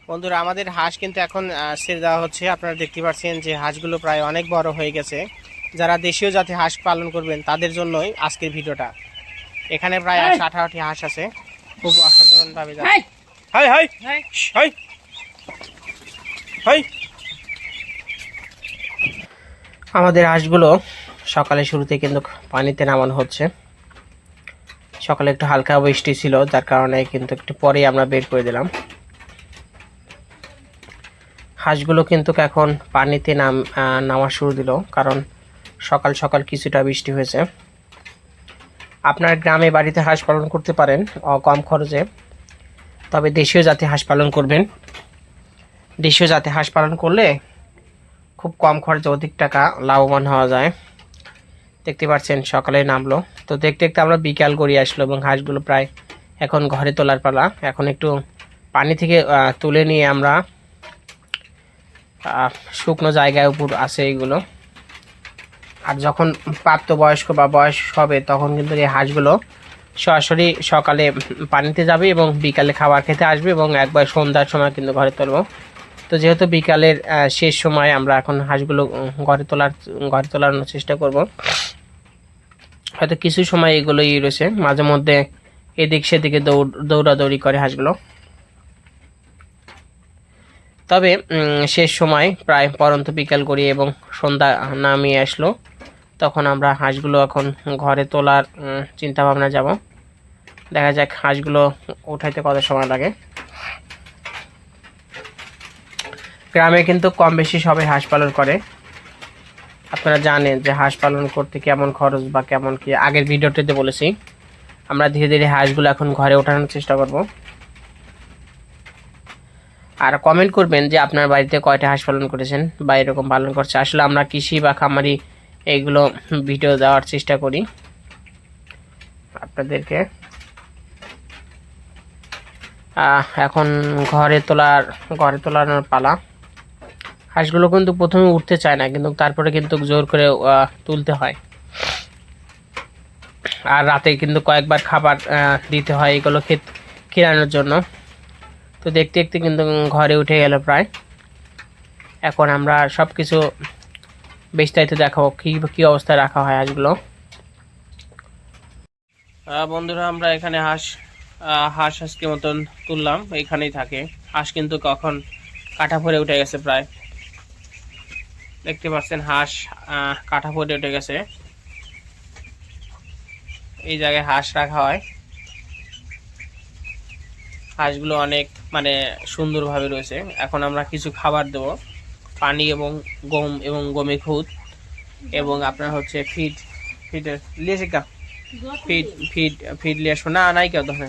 বন্ধুরা, আমাদের হাঁস কিন্তু এখন ছেড়ে দেওয়া হচ্ছে। আপনারা দেখতে পাচ্ছেন যে হাঁসগুলো প্রায় অনেক বড় হয়ে গেছে। যারা দেশীয় জাতি হাঁস পালন করবেন তাদের জন্যই আজকের ভিডিওটা। এখানে প্রায় 18টি হাঁস আছে, খুব অসাধারণভাবে যাচ্ছে। High high high high. আমাদের হাঁসগুলো সকালে শুরুতে কিন্তু পানিতে নামানো হচ্ছে। সকালে একটু হালকা বৃষ্টি ছিল, যার কারণে কিন্তু একটু পরেই আমরা বের করে দিলাম। হাঁসগুলো কিন্তু এখন পানিতে নামা শুরু দিল, কারণ সকাল সকাল কিছুটা বৃষ্টি হয়েছে। আপনার গ্রামে বাড়িতে হাঁস পালন করতে পারেন কম খরচে, তবে দেশীয় জাতি হাঁস পালন করবেন। দেশীয় জাতি হাঁস পালন করলে খুব কম খরচে অধিক টাকা লাভবান হওয়া যায়। দেখতে পাচ্ছেন সকালে নামলো, তো দেখতে দেখতে আমরা বিকাল গড়িয়ে আসলো এবং হাঁসগুলো প্রায় এখন ঘরে তোলার পালা। এখন একটু পানি থেকে তুলে নিয়ে আমরা শুকনো জায়গায় উপর আছে এগুলো। আর যখন প্রাপ্তবয়স্ক বা বয়স হবে তখন কিন্তু এই হাঁসগুলো সরাসরি সকালে পানিতে যাবে এবং বিকালে খাবার খেতে আসবে এবং একবার সন্ধ্যার সময় কিন্তু ঘরে তুলবো। তো যেহেতু বিকালের শেষ সময় আমরা এখন হাঁসগুলো ঘরে তোলানোর চেষ্টা করব। হয়তো কিছু সময় এগুলোই রয়েছে, মাঝে মধ্যে এদিক সেদিকে দৌড়াদৌড়ি করে হাঁসগুলো। তবে শেষ সময় প্রায় পরন্ত বিকাল করি এবং সন্ধ্যা নামিয়ে আসলো, তখন আমরা হাঁসগুলো এখন ঘরে তোলার চিন্তা ভাবনা যাব। দেখা যাক হাঁসগুলো উঠাইতে কত সময় লাগে। গ্রামে কিন্তু কম বেশি সবাই হাঁস পালন করে। আপনারা জানেন যে হাঁস পালন করতে কেমন খরচ বা কেমন কি, আগের ভিডিওটিতে বলেছি। আমরা ধীরে ধীরে হাঁসগুলো এখন ঘরে ওঠানোর চেষ্টা করব। আর কমেন্ট করবেন যে আপনার বাড়িতে কয়টা হাঁস পালন করেছেন বা এরকম পালন করছে। আসলে আমরা কৃষি বা খামারি এইগুলো ভিডিও দেওয়ার চেষ্টা করি আপনাদেরকে। এখন ঘরে তোলানোর পালা। হাঁসগুলো কিন্তু প্রথমে উঠতে চায় না, কিন্তু তারপরে কিন্তু জোর করে তুলতে হয়। আর রাতে কিন্তু কয়েকবার খাবার দিতে হয় এগুলো খেলানোর জন্য। তো দেখতে দেখতে কিন্তু ঘরে উঠে গেল প্রায়। এখন আমরা সব কিছু বিস্তারিত দেখাবো কি অবস্থায় রাখা হয় হাঁসগুলো। বন্ধুরা, আমরা এখানে হাঁস আজকে মতন তুললাম, এখানেই থাকে। হাঁস কিন্তু কখন কাঠা ভরে উঠে গেছে প্রায়। দেখতে পাচ্ছেন হাঁস কাঠা ভরে উঠে গেছে। এই জায়গায় হাঁস রাখা হয়। হাঁসগুলো অনেক সুন্দরভাবে রয়েছে। এখন আমরা কিছু খাবার দেব, পানি এবং গম এবং গমের খুদ এবং আপনার হচ্ছে ফিডের লিয়েছে কা ফিড লিয়ে আসবো না নাই কেউ ধরে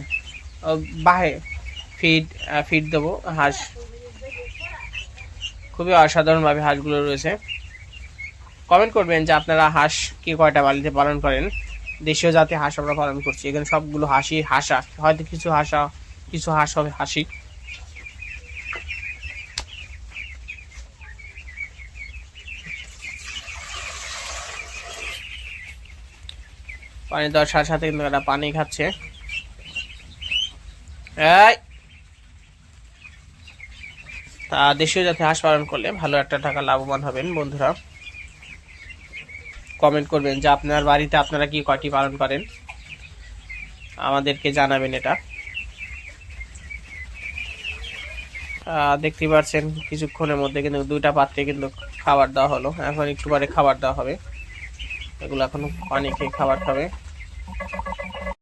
বাহে ফিড দেবো। হাঁস খুবই অসাধারণভাবে হাঁসগুলো রয়েছে। কমেন্ট করবেন যে আপনারা হাঁস কি কয়টা বাড়িতে পালন করেন। দেশীয় জাতি হাঁস আমরা পালন করছি। এখানে সবগুলো হাঁসা, হয়তো কিছু হাঁস হবে হাসি। পানি দেওয়ার সাথে সাথে কিন্তু এরা পানি খাচ্ছে। তা দেশীয় জাতি হাঁস পালন করলে ভালো একটা টাকা লাভবান হবেন। বন্ধুরা, কমেন্ট করবেন যে আপনার বাড়িতে আপনারা কি কয়টি পালন করেন, আমাদেরকে জানাবেন এটা। দেখতে পাচ্ছেন কিছুক্ষণের মধ্যে কিন্তু দুইটা পাত্রে কিন্তু খাবার দেওয়া হলো। এখন একটু পরে খাবার দেওয়া হবে। এগুলো এখন পানি খেয়ে খাবার খাবে।